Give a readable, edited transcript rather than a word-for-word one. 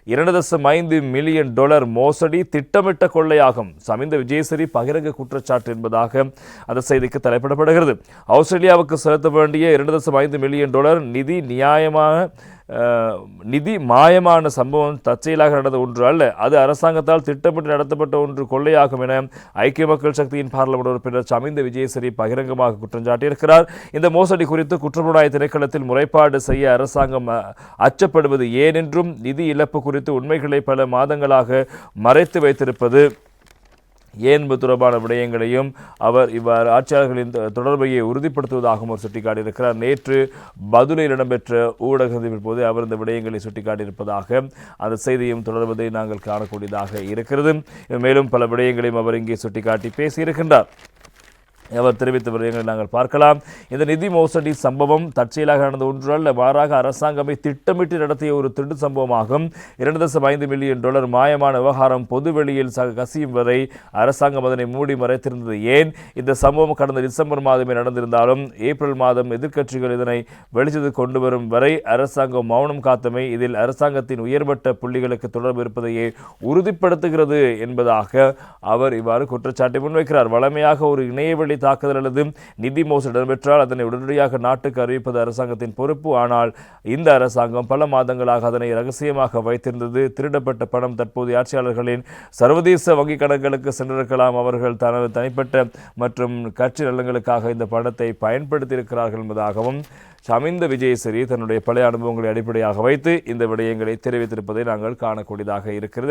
$2.5 million மோசடி திட்டமிட்ட கொள்ளையாகும். சமிந்த விஜயசிறி பகிரங்க குற்றச்சாட்டு என்பதாக அந்த செய்திக்கு தலைப்பிடப்படுகிறது. ஆஸ்திரேலியாவுக்கு செலுத்த வேண்டிய $2.5 மில்லியன் நிதி மாயமான சம்பவம் தற்செயலாக நடந்த ஒன்று அல்ல, அது அரசாங்கத்தால் திட்டமிட்டு நடத்தப்பட்ட ஒன்று கொள்ளையாகும் என ஐக்கிய மக்கள் சக்தியின் பாராளுமன்ற உறுப்பினர் சமிந்த விஜயசிறி பகிரங்கமாக குற்றம் சாட்டியிருக்கிறார். இந்த மோசடி குறித்து குற்றப்புலனாய்வு திணைக்களத்தில் முறைப்பாடு செய்ய அரசாங்கம் அச்சப்படுவது ஏன் என்றும், நிதி இழப்பு குறித்து உண்மைகளை பல மாதங்களாக மறைத்து வைத்திருப்பது ஏன் தொடர்பான விடயங்களையும் அவர் இவ்வாறு ஆட்சியாளர்களின் தொடர்பையை உறுதிப்படுத்துவதாகவும் அவர் சுட்டிக்காட்டியிருக்கிறார். நேற்று பதுளையில் இடம்பெற்ற ஊடக சந்திப்பின் போது அவர் இந்த விடயங்களை சுட்டிக்காட்டியிருப்பதாக அந்த செய்தியும் தொடர்வதை நாங்கள் காணக்கூடியதாக இருக்கிறது. மேலும் பல விடயங்களையும் அவர் இங்கே சுட்டிக்காட்டி பேசியிருக்கின்றார். அவர் தெரிவித்த விடயங்களை நாங்கள் பார்க்கலாம். இந்த நிதி மோசடி சம்பவம் தற்செயலாக நடந்த ஒன்று அல்ல, மாறாக அரசாங்கமே திட்டமிட்டு நடத்திய ஒரு திருட்டு சம்பவமாகும். $2.5 மில்லியன் மாயமான விவகாரம் பொதுவெளியில் கசியும் வரை அரசாங்கம் அதனை மூடி மறைத்திருந்தது ஏன்? இந்த சம்பவம் கடந்த டிசம்பர் மாதமே நடந்திருந்தாலும் ஏப்ரல் மாதம் எதிர்க்கட்சிகள் இதனை வெளிச்சத்துக்கு கொண்டு வரும் வரை அரசாங்கம் மௌனம் காத்தமை இதில் அரசாங்கத்தின் உயர்மட்ட புள்ளிகளுக்கு தொடர்பு இருப்பதையே உறுதிப்படுத்துகிறது என்பதாக அவர் இவ்வாறு குற்றச்சாட்டை முன்வைக்கிறார். வழமையாக ஒரு இணையவழி தாக்குதல் அல்லது நிதி மோசடி இடம்பெற்றால் அதனை உடனடியாக நாட்டுக்கு அறிவிப்பது அரசாங்கத்தின் பொறுப்பு. ஆனால் இந்த அரசாங்கம் பல மாதங்களாக அதனை ரகசியமாக வைத்திருந்தது. திருடப்பட்ட பணம் தற்போதைய ஆட்சியாளர்களின் சர்வதேச வங்கிக் கணக்குகளுக்கு சென்றிருக்கலாம். அவர்கள் தனது தனிப்பட்ட மற்றும் கட்சி நலன்களுக்காக இந்த பணத்தை பயன்படுத்தியிருக்கிறார்கள் என்பதாகவும் சமிந்த விஜயசிறி தன்னுடைய பழைய அனுபவங்களை அடிப்படையாக வைத்து இந்த விடயங்களை தெரிவித்திருப்பதை நாங்கள் காணக்கூடியதாக இருக்கிறது.